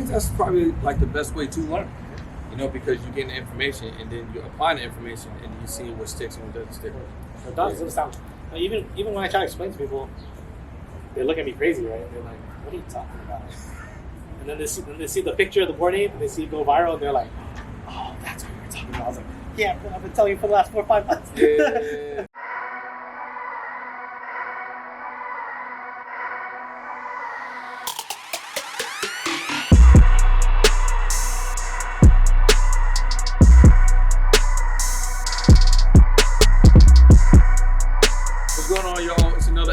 think that's probably like the best way to learn, because you get the information and then you apply the information and you see what sticks and what doesn't stick. It doesn't sound. Even when I try to explain to people, they look at me crazy, right? They're like, "What are you talking about?" And then they see the picture of the board ape and they see it go viral and they're like, "Oh, that's what you're talking about." I was like, "Yeah, I've been telling you for the last 4 or 5 months." Yeah.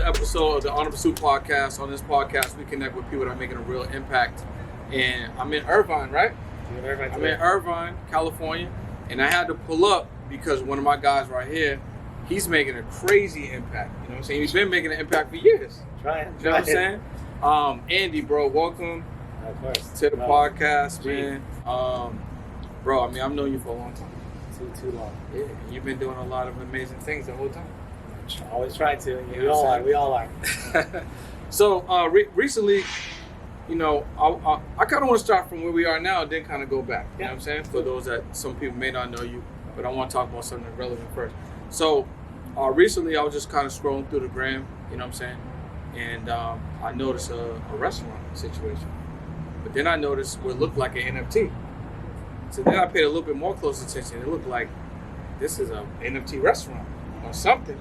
Episode of the On the PRST Podcast. On this podcast, we connect with people that are making a real impact. And I'm in Irvine, right? I'm in Irvine, California. And I had to pull up because one of my guys right here, he's making a crazy impact. You know what I'm saying? He's been making an impact for years. Trying. You know what I'm saying? Andy, bro, welcome to the podcast, man. Bro, I mean, I've known you for a long time. Too long. Yeah, you've been doing a lot of amazing things the whole time. Always try to. We all are. So recently, I kind of want to start from where we are now and then kind of go back. You know what I'm saying? For those that some people may not know you, but I want to talk about something relevant first. So recently, I was just kind of scrolling through the gram. You know what I'm saying? And I noticed a restaurant situation. But then I noticed what looked like an NFT. So then I paid a little bit more close attention. It looked like this is an NFT restaurant or something.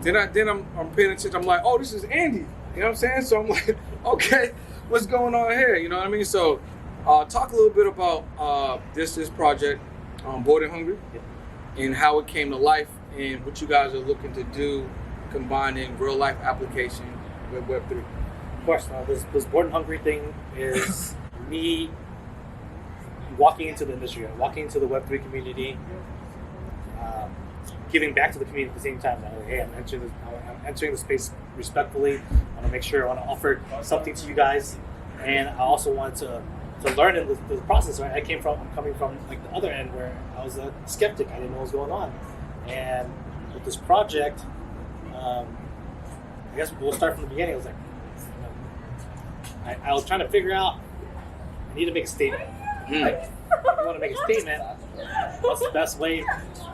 Then I'm paying attention. I'm like, oh, this is Andy. You know what I'm saying? So I'm like, okay, what's going on here? You know what I mean? So talk a little bit about this project, Bored and Hungry, and how it came to life and what you guys are looking to do, combining real life application with Web3. Of course, this Bored and Hungry thing is me walking into the industry, walking into the Web3 community, giving back to the community at the same time. Like, hey, I'm entering the space respectfully. I want to make sure I want to offer something to you guys, and I also want to learn in the process. Right, I'm coming from like the other end where I was a skeptic. I didn't know what was going on, and with this project, I guess we'll start from the beginning. I was like, I was trying to figure out. I need to make a statement. Like, I want to make a statement. What's the best way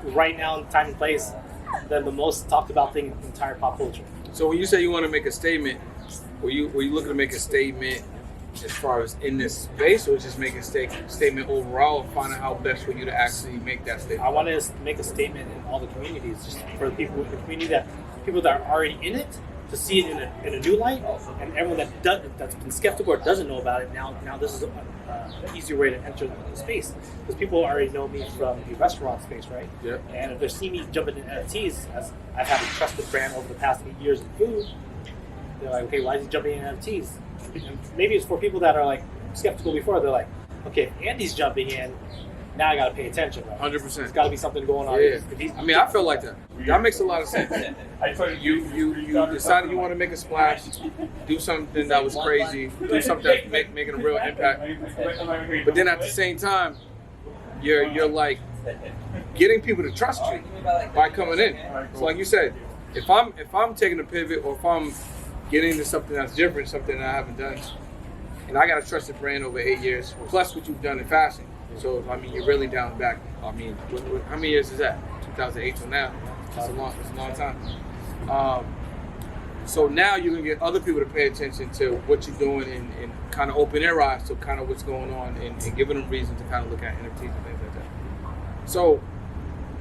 right now in time and place than the most talked about thing in entire pop culture? So when you say you want to make a statement, were you looking to make a statement as far as in this space, or just make a statement overall and find out how best for you to actually make that statement? I want to make a statement in all the communities, just for the people in the community people that are already in it, to see it in a new light, and everyone that's been skeptical or doesn't know about it now this is an easier way to enter the space, because people already know me from the restaurant space, right? Yeah. And if they see me jumping into NFTs, as I've had a trusted brand over the past 8 years in food, they're like, okay, why is he jumping in NFTs? And maybe it's for people that are like skeptical before. They're like, okay, if Andy's jumping in, now I got to pay attention. Right? 100%. There's got to be something going on. Yeah. I feel like that. That makes a lot of sense. You decided you want to make a splash, do something that was crazy, do something that's making a real impact. But then at the same time, you're like getting people to trust you by coming in. So like you said, if I'm taking a pivot, or if I'm getting into something that's different, something that I haven't done, and I got a trusted brand over 8 years, plus what you've done in fashion. So, I mean, you're really down back. I mean, how many years is that? 2008 till now. It's a long time. So now you're going to get other people to pay attention to what you're doing and kind of open their eyes to kind of what's going on and giving them reason to kind of look at NFTs and things like that. So,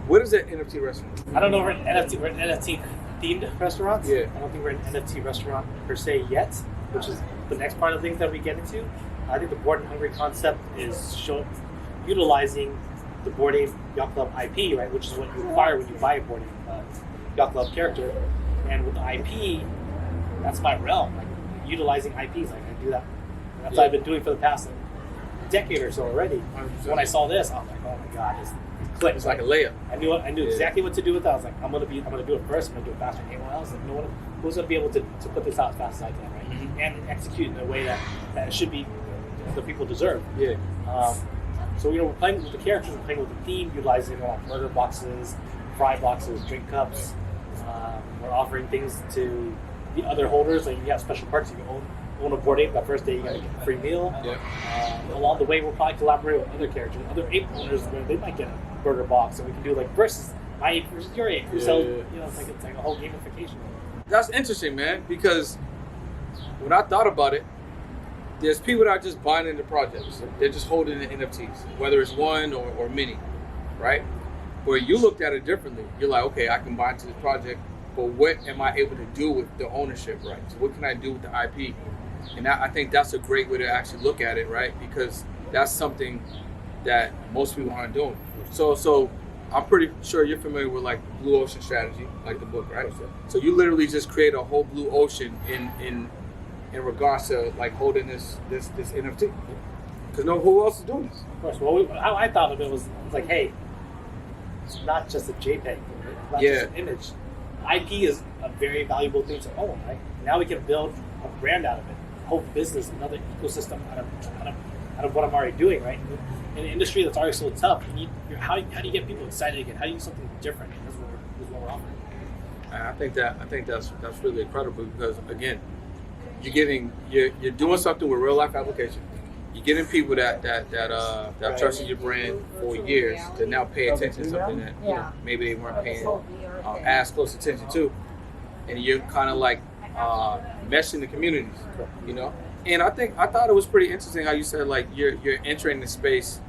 what is that NFT restaurant? I don't know if we're an NFT themed restaurant. Yeah. I don't think we're an NFT restaurant per se yet, which is the next part of things that we get into. I think the Bored and Hungry concept is utilizing the Bored Ape Yacht Club IP, right, which is what you acquire when you buy a Bored Ape Yacht Club character. And with the IP, that's my realm, like utilizing IPs. Like I do that. That's what I've been doing for the past decade or so already. 100%. When I saw this, I was like, oh my god, it's clicked. It's like a layup. I knew exactly what to do with that. I was like, I'm gonna do it first. I'm gonna do it faster than anyone else. And no one who's gonna be able to put this out as fast as I can, right? Mm-hmm. And execute in a way that it should be the people deserve. Yeah. So we're playing with the characters, we're playing with the theme, utilizing burger boxes, fry boxes, drink cups. We're offering things to the other holders, like you have special perks if you own own a Bored Ape, that first day you gotta get a free meal. Yeah. Along the way, we'll probably collaborate with other characters, other ape owners, where they might get a burger box, and we can do like versus my ape versus your ape. Who sells? You know, it's like a whole gamification. That's interesting, man, because when I thought about it, there's people that are just buying into projects. They're just holding the NFTs, whether it's one or many, right? Where you looked at it differently. You're like, okay, I can buy into this project, but what am I able to do with the ownership rights? What can I do with the IP? And I think that's a great way to actually look at it, right? Because that's something that most people aren't doing. So I'm pretty sure you're familiar with like Blue Ocean Strategy, like the book, right? So you literally just create a whole blue ocean in regards to like holding this NFT. Because who else is doing this? Of course. Well, how I thought of it was like, hey, it's not just a JPEG, right? It's not just an image. IP is a very valuable thing to own, right? Now we can build a brand out of it, a whole business, another ecosystem out of what I'm already doing, right? In an industry that's already so tough, how do you get people excited again? How do you do something different? That's what we're offering. I think that's really incredible because again, you're doing something with real life application. You're getting people that trusted your brand for years to now pay attention to something that maybe they weren't paying as close attention to, and you're kind of like meshing the communities, you know. And I thought it was pretty interesting how you said like you're entering the space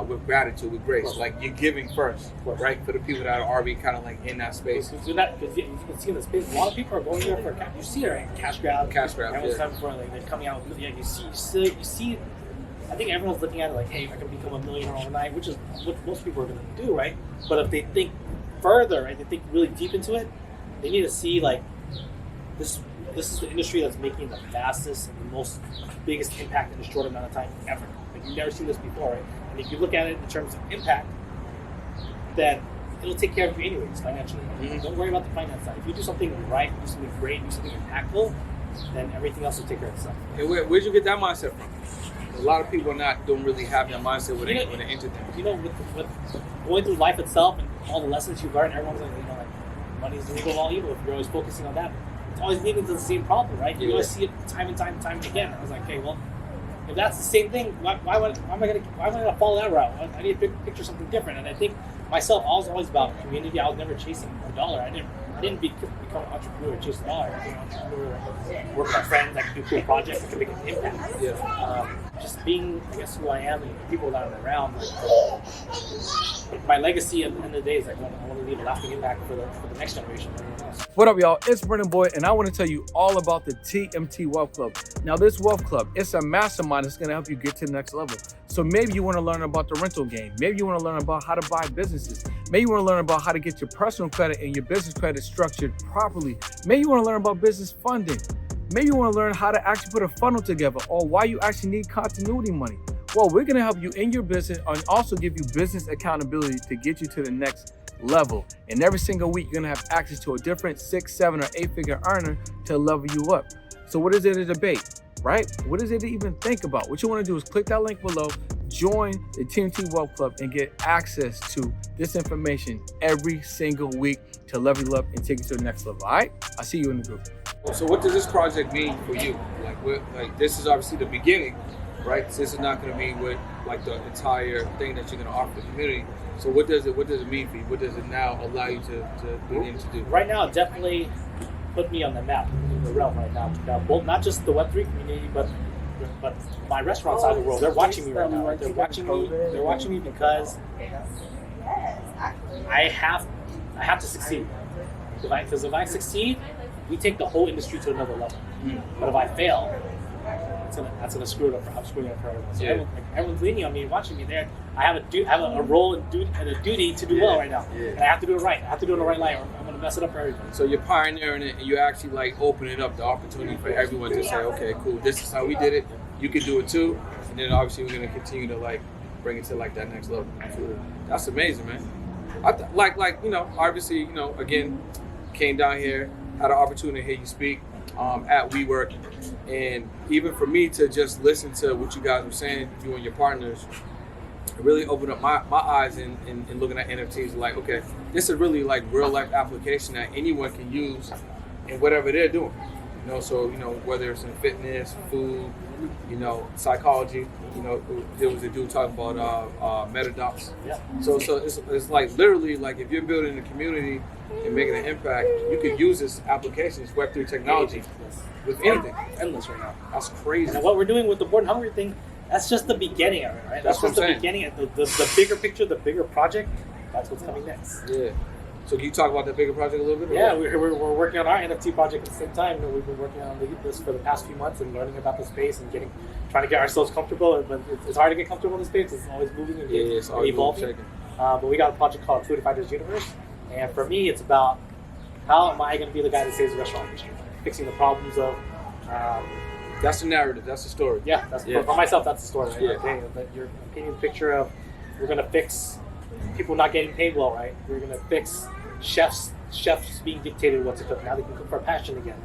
with gratitude, with grace, like you're giving first, right? For the people that are already kind of like in that space. Because you can see in the space, a lot of people are going there for you see it, right? Cash grab. Everyone's coming for like they're coming out. You see. I think everyone's looking at it like, hey, I can become a millionaire overnight, which is what most people are going to do, right? But if they think further, right, they think really deep into it, they need to see like this is the industry that's making the fastest and the biggest impact in a short amount of time ever. Like you've never seen this before, right? And if you look at it in terms of impact, then it'll take care of you anyways financially. Right? Don't worry about the finance side. If you do something right, do something great, do something impactful, then everything else will take care of itself. And where'd you get that mindset from? A lot of people don't really have that mindset when they enter things. You know, with going through life itself and all the lessons you learn, everyone's like, like money's the root of all evil. If you're always focusing on that, it's always leading to the same problem, right? You always see it time and time again. I was like, okay, well, if that's the same thing, why am I gonna follow that route? I need to picture something different. And I think myself, I was always about community. I was never chasing a dollar. I didn't become an entrepreneur chase a dollar. I became an entrepreneur, work with my friends. I can do cool projects. I can make an impact. Just being, I guess, who I am and the people that I'm around. Like, my legacy at the end of the day is like, I want to leave a lasting impact for the next generation. What up, y'all? It's Brennan Boy, and I want to tell you all about the TMT Wealth Club. Now, this Wealth Club, it's a mastermind that's going to help you get to the next level. So maybe you want to learn about the rental game. Maybe you want to learn about how to buy businesses. Maybe you want to learn about how to get your personal credit and your business credit structured properly. Maybe you want to learn about business funding. Maybe you want to learn how to actually put a funnel together or why you actually need continuity money. Well, we're going to help you in your business and also give you business accountability to get you to the next level. And every single week, you're going to have access to a different 6, 7, or 8-figure earner to level you up. So what is it to debate, right? What is it to even think about? What you want to do is click that link below, join the TMT Wealth Club, and get access to this information every single week to level you up and take you to the next level. All right? I'll see you in the group. So what does this project mean for you? Like this is obviously the beginning, right? So this is not going to mean what like the entire thing that you're going to offer the community. So what does it mean for you? What does it now allow you to begin to do? Right now, it definitely put me on the map in the realm right now. Both not just the Web3 community, but my restaurant side of the world. They're watching me right now. Right? They're watching me because I have to succeed. Because if I succeed, we take the whole industry to another level. But if I fail, that's gonna screw it up. I'm screwing it up for everyone. So everyone's leaning on me and watching me there. I have a role and a duty to do well right now. And I have to do it right. I have to do it in the right light, or I'm gonna mess it up for everybody. So you're pioneering it, and you actually like opening up the opportunity for everyone to say, okay, cool, this is how we did it. You can do it too. And then obviously we're gonna continue to like bring it to like that next level. That's amazing, man. Obviously, again, came down here, had an opportunity to hear you speak at WeWork, and even for me to just listen to what you guys were saying, you and your partners, it really opened up my eyes in looking at NFTs. Like, okay, this is really like real life application that anyone can use in whatever they're doing. You know, so whether it's in fitness, food, psychology. There was a dude talking about metadots. Yeah. So it's like literally like if you're building a community and making an impact, you could use this application, this Web3 technology with anything. Endless right now. That's crazy. And what we're doing with the Born Hungry thing, that's just the beginning of it, right? That's just what I'm the beginning of the bigger picture, the bigger project. That's what's coming next. Yeah. So can you talk about that bigger project a little bit? Yeah, we're working on our NFT project at the same time. We've been working on this for the past few months and learning about the space and trying to get ourselves comfortable. But it's hard to get comfortable in the space. It's always moving and it's always evolving. But we got a project called Food Fighters Universe. And for me, it's about how am I going to be the guy that saves the restaurant industry, fixing the problems of. That's the narrative. That's the story. Yeah, for myself, that's the story. Right? Yeah. Okay, but you're painting the picture of we're going to fix people not getting paid well, right? We're going to fix chefs being dictated what to cook. Now they can cook for passion again.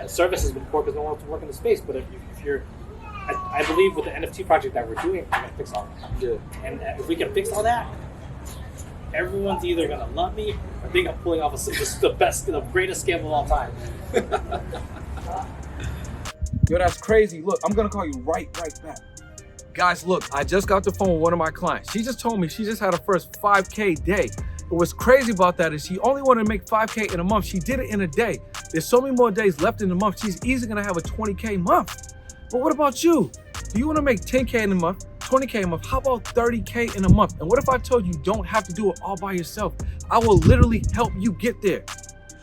Service has been poor because no one wants to work in the space. But if you're, I believe with the NFT project that we're doing, we're going to fix all that. Yeah. And if we can fix all that, everyone's either going to love me or think I'm pulling off the greatest scam of all time. Yo, that's crazy. Look, I'm gonna call you right back. Guys, look, I just got the phone with one of my clients. She just told me she just had her first 5K day. But what's crazy about that is she only wanted to make 5K in a month. She did it in a day. There's so many more days left in the month. She's easily gonna have a 20K month. But what about you? Do you wanna make 10K in a month, 20K a month? How about 30K in a month? And what if I told you don't have to do it all by yourself? I will literally help you get there.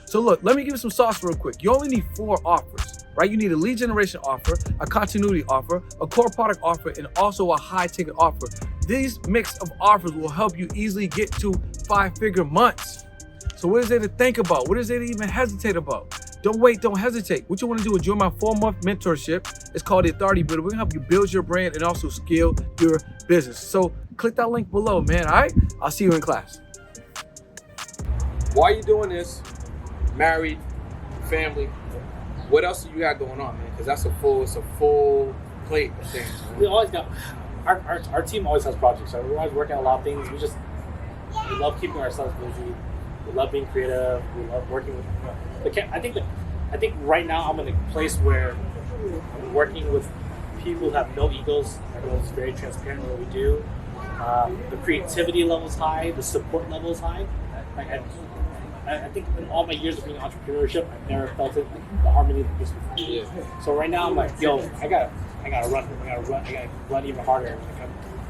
So look, let me give you some sauce real quick. You only need 4 offers. Right? You need a lead generation offer, a continuity offer, a core product offer, and also a high ticket offer. These mix of offers will help you easily get to 5-figure months. So what is there to think about? What is there to even hesitate about? Don't wait, don't hesitate. What you want to do is join my 4-month mentorship. It's called the Authority Builder. We're gonna help you build your brand and also scale your business. So click that link below, man, all right? I'll see you in class. Why are you doing this? Married, family. What else do you got going on, man? Because it's a full plate of things. Man. We always got our team always has projects. So we're always working on a lot of things. We love keeping ourselves busy. We love being creative. We love working with. I think right now I'm in a place where I'm working with people who have no egos. Everyone's very transparent in what we do. The creativity level is high. The support level is high. I think in all my years of being entrepreneurship, I've never felt it the harmony of this before. Yeah. So right now I'm like, yo, I gotta run even harder.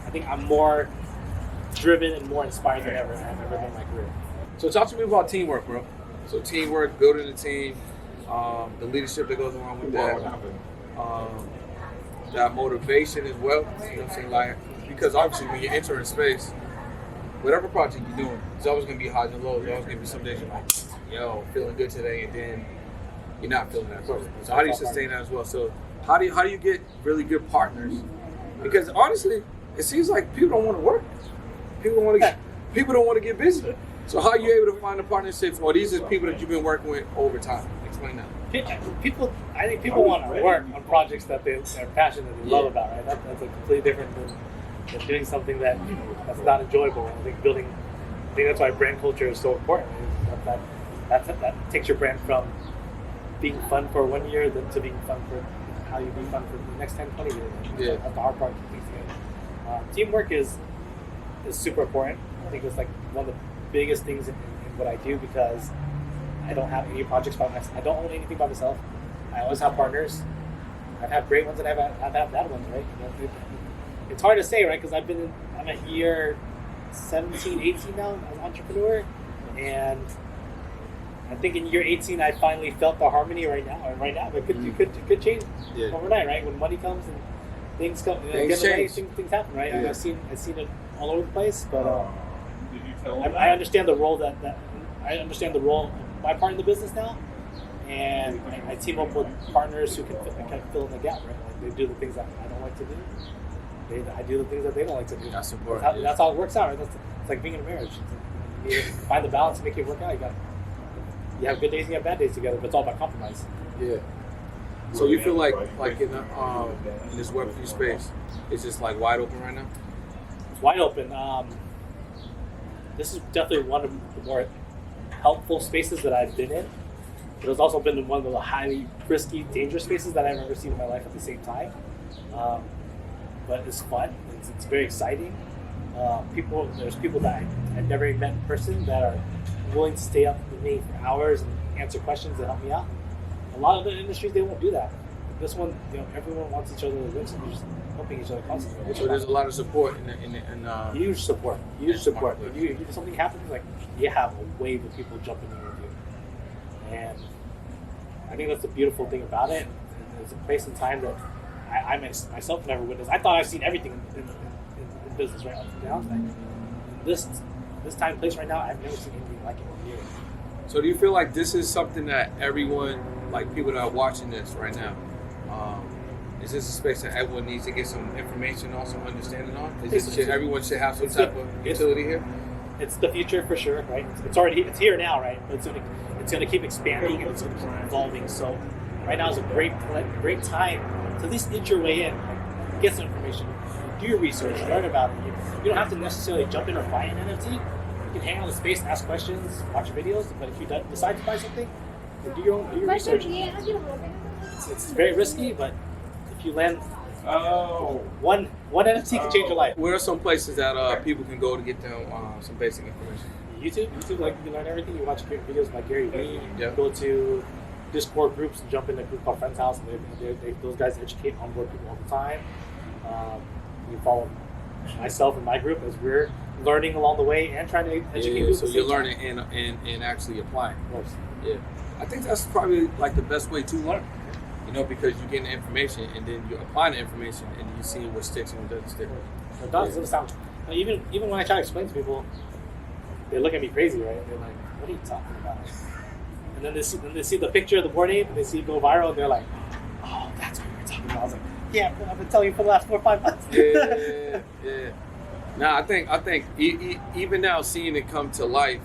I think I'm more driven and more inspired than ever I've ever been in my career. So talk to me about teamwork, bro. So teamwork, building a team, the leadership that goes along with that, that motivation as well. You know what I'm saying? Like, because obviously when you enter a space, whatever project you're doing, it's always going to be highs and lows. There's always going to be some days you're like, yo, feeling good today, and then you're not feeling that. So how do you sustain that as well? So how do you get really good partners? Because honestly, it seems like people don't want to work. People don't want to get busy. So how are you able to find a partnership? Or these are people that you've been working with over time? Explain that. I think people want to work on projects that they're passionate and love about, right? That's a completely different than doing something that's not enjoyable. I think that's why brand culture is so important. That takes your brand from being fun for 1 year to being fun for how you be fun for the next 10, 20 years. Yeah. That's the hard part to things together. Teamwork is super important. I think it's like one of the biggest things in what I do because I don't have any projects by myself. I don't own anything by myself. I always have partners. I've had great ones and I've had bad ones, right? It's hard to say, right? Because I'm at year 17, 18 now as an entrepreneur, and I think in year 18 I finally felt the harmony right now, but it could change overnight, right? When money comes and things come, things happen, right? Yeah. I've seen it all over the place, but I understand the role I understand the role of my part in the business now, and I team up with partners who can kind of fill in the gap, right? Like they do the things that I don't like to do. I do the things that they don't like to do. That's important. That's how it works out, right? It's like being in a marriage. You need to find the balance to make it work out. You have good days and you have bad days together, but it's all about compromise. Yeah. So you feel like in this Web3 space, it's just like wide open right now? It's wide open. This is definitely one of the more helpful spaces that I've been in. But it's also been one of the highly risky, dangerous spaces that I've ever seen in my life at the same time. But it's fun. It's very exciting. There's people that I've never met in person that are willing to stay up with me for hours and answer questions and help me out. A lot of the industries, they won't do that. This one, everyone wants each other to win, so they're just helping each other constantly. So there's a lot of support in huge support. If something happens, like you have a wave of people jumping in with you, and I think that's the beautiful thing about it. It's a place and time that I myself never witnessed. I thought I've seen everything in business right up and down. This time and place right now, I've never seen anything like it in years. So do you feel like this is something that everyone, like people that are watching this right now, is this a space that everyone needs to get some information on, some understanding on? Everyone should have some type of utility here? It's the future for sure, right? It's here now, right? But it's going to keep expanding and it's going to keep evolving. So right now is a great time to at least inch your way in, like, get some information, do your research, learn about it. You don't have to necessarily jump in or buy an NFT. You can hang out in the space, ask questions, watch videos. But if you decide to buy something, then do your research. It's very risky, but if you land one NFT can change your life. Where are some places that people can go to get them some basic information? YouTube, like you can learn everything. You watch videos by Gary Vee. Yep. Go to Discord groups and jump in a group called Friends House. And those guys educate onboard people all the time. You follow myself and my group as we're learning along the way and trying to educate people. So you're learning and actually applying. Of course. Yeah. I think that's probably like the best way to learn. Because you're getting the information and then you're applying the information and you see what sticks and what doesn't stick. It doesn't sound. Even when I try to explain to people, they look at me crazy, right? They're like, "What are you talking about?" And then they see the picture of the Bored Ape and they see it go viral and they're like, "Oh, that's what you're talking about." I was like, "Yeah, I've been telling you for the last 4 or 5 months." Yeah. Now I think even now seeing it come to life,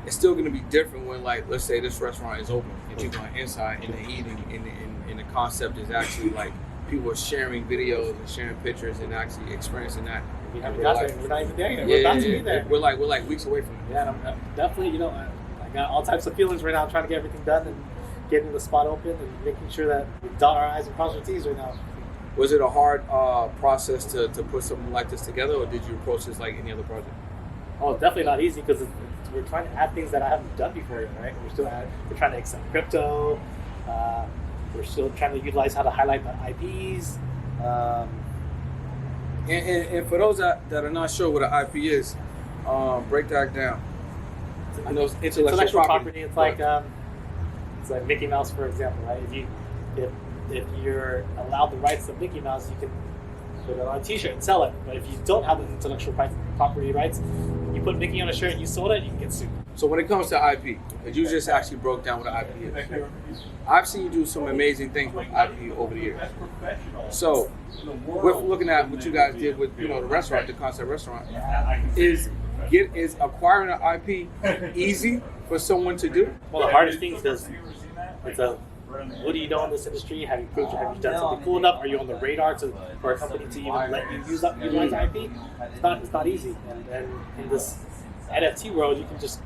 it's still going to be different when, like, let's say this restaurant is open and people are inside and they're eating and the concept is actually like people are sharing videos and sharing pictures and actually experiencing that. We're not even there yet. We're about to be there. We're like weeks away from it. Yeah, and I'm definitely, I got all types of feelings right now. I'm trying to get everything done and getting the spot open and making sure that we dot our I's and cross our T's right now. Was it a hard process to put something like this together, or did you approach this like any other project? Oh, definitely not easy because we're trying to add things that I haven't done before yet, right? We're trying to accept crypto. We're still trying to utilize how to highlight the IPs. And for those that are not sure what an IP is, break that down. I know it's intellectual property. It's like Mickey Mouse, for example, right? If you're allowed the rights to Mickey Mouse, you can put it on a T-shirt and sell it. But if you don't have the intellectual property rights, you put Mickey on a shirt and you sold it, you can get sued. So when it comes to IP, because you just actually broke down what an IP is, I've seen you do some amazing things with IP over the years. So we're looking at what you guys did with the restaurant, the concept restaurant. Is acquiring an IP easy for someone to do? Well, the hardest thing is what do you know in this industry? Have you done something cool enough? Are you on the radar for a company to even let you utilize IP? It's not easy. And in this NFT world, you can just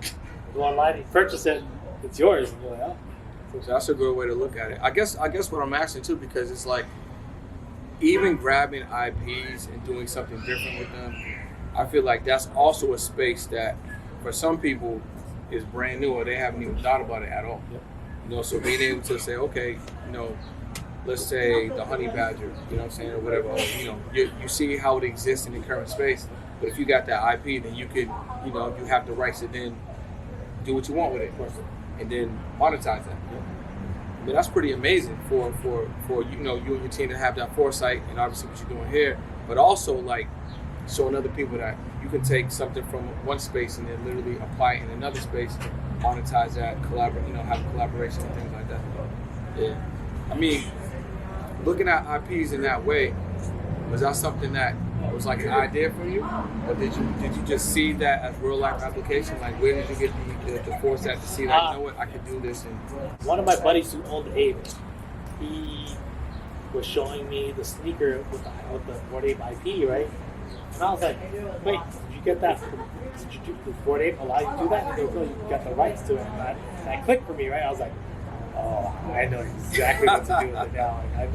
go online and purchase it. It's yours. And you're like, oh. So that's a good way to look at it. I guess what I'm asking too, because it's like even grabbing IPs and doing something different with them, I feel like that's also a space that for some people is brand new or they haven't even thought about it at all. Yep. So being able to say, okay, let's say the honey badger, what I'm saying, or whatever, or, you see how it exists in the current space, but if you got that IP, then you could, you have the rights to then do what you want with it, and then monetize that. I mean, that's pretty amazing for you and your team to have that foresight, and obviously what you're doing here, but also like showing other people that you can take something from one space and then literally apply it in another space, monetize that, have a collaboration and things like that. Yeah. I mean, looking at IPs in that way, was that something that was like an idea for you? Or did you just see that as real life application? Like, where did you get the foresight to see that, I could do this? And one of my buddies who owned Ape, he was showing me the sneaker with the Bored Ape IP, right? And I was like, wait, did you get that? Did the Bored Ape allow you to do that? And they go, no, you got the rights to it. And that clicked for me, right? I was like, Oh, I know exactly what to do with it now. Like,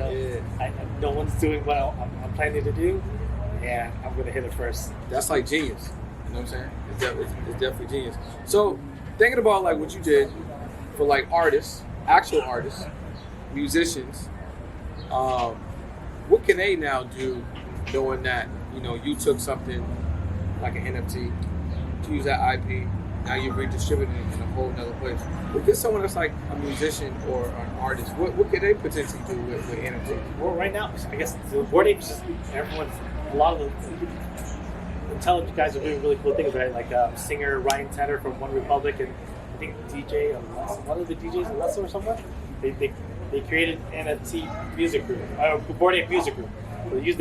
I know, no one's doing what I'm planning to do, and I'm gonna hit it first. That's like genius. You know what I'm saying? It's definitely genius. So thinking about like what you did for like artists, actual artists, musicians, what can they now do knowing that, you know, you took something like an NFT, to use that IP, now you're redistributing it in a whole nother place. What can someone that's like a musician or an artist, what can they potentially do with NFT? Well, right now, I guess the Bored Ape is just a lot of the intelligent guys are doing really cool things, right? Like singer Ryan Tedder from One Republic, and I think DJ, one of the DJs, Alesso or someone, they created NFT music group, Bored Ape music group. So they used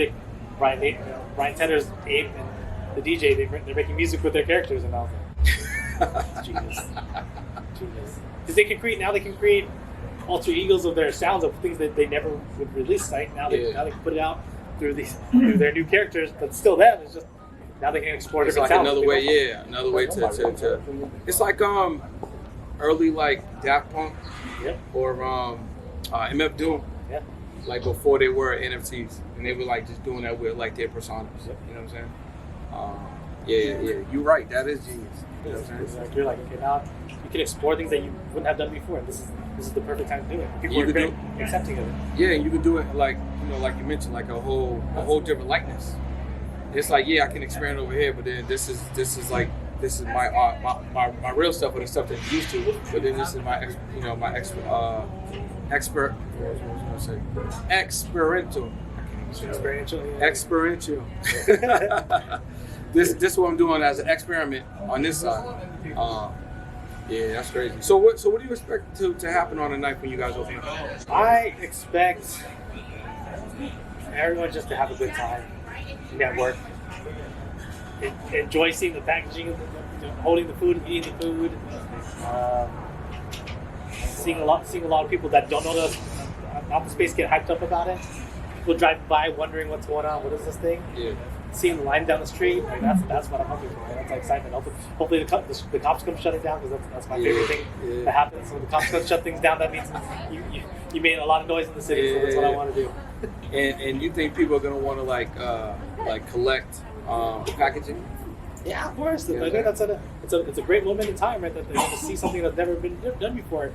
Ryan Tedder's ape and the DJ. They're making music with their characters, and all. Genius. Because they can create alter egos of their sounds of things that they never would release. Right now, they can put it out through their new characters, but still them. It's just now they can explore different sounds. Another way to. It's like early like Daft Punk, or MF Doom, like before they were NFTs, and they were like just doing that with like their personas. You know what I'm saying? You're right. That is genius. You know what I'm saying? You're like, okay, now you can explore things that you wouldn't have done before. This is the perfect time to do it. People are very accepting of it. Yeah, and you can do it like, you know, like you mentioned, like a whole different likeness. It's like, I can experiment over here, but then this is my art, my real stuff, or the stuff that I'm used to. But then this is my experiential. This is what I'm doing as an experiment on this side. That's crazy. So what do you expect to happen on the night when you guys open up? I expect everyone just to have a good time, network, enjoy seeing the packaging, holding the food, eating the food, seeing a lot of people that don't know the space get hyped up about it. People driving by wondering what's going on. What is this thing? Yeah. Seeing the line down the street, like that's what I'm hoping for. That's excitement. Hopefully the cops come shut it down, because that's my favorite thing that happens. So when the cops come shut things down, that means you made a lot of noise in the city. So that's what I want to do. And you think people are gonna want to like collect the packaging? Yeah, of course. I think it's a great moment in time, right? That they're going to see something that's never been done before.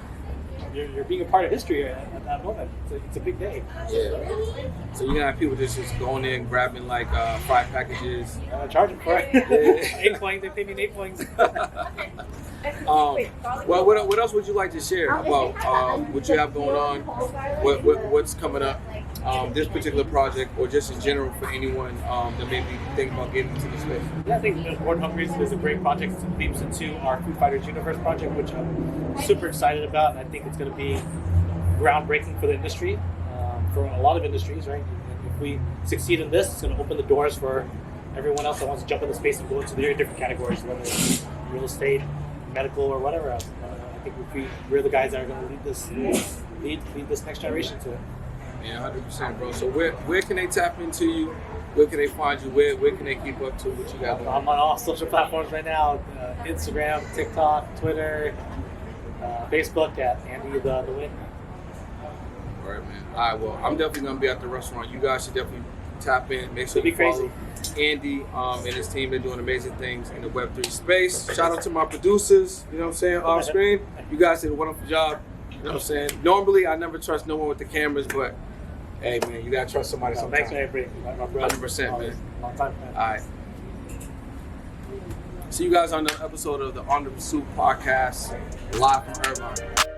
You're being a part of history at that moment. It's a big day. Yeah. So you gonna have people just going in, grabbing like 5 packages. Charge them for it. 8 points. They pay me 8 points. Well, what else would you like to share about what you have going on? What's coming up? This particular project, or just in general for anyone that may be thinking about getting into this space? Yeah, I think Born Hungry is a great project. It leads into our Food Fighters Universe project, which I'm super excited about, and I think it's going to be groundbreaking for the industry, for a lot of industries, right? And if we succeed in this, it's going to open the doors for everyone else that wants to jump in the space and go into the different categories, whether it's real estate, medical, or whatever else. I think we're the guys that are going to lead this next generation to it. Yeah, 100%, bro. So where can they tap into you? Where can they find you? Where can they keep up to what you got going on? I'm on all social platforms right now: Instagram, TikTok, Twitter, Facebook at Andy the Nguyen. All right, man. All right, well, I'm definitely gonna be at the restaurant. You guys should definitely tap in. Make sure you follow Andy and his team. They're doing amazing things in the Web3 space. Shout out to my producers. You know what I'm saying? Off screen, you guys did a wonderful job. You know what I'm saying? Normally, I never trust no one with the cameras, but hey, man, you gotta trust somebody sometimes. Thanks for everything. 100%, man. Long time, man. All right. See you guys on the episode of the On the PRST Podcast, live from Irvine.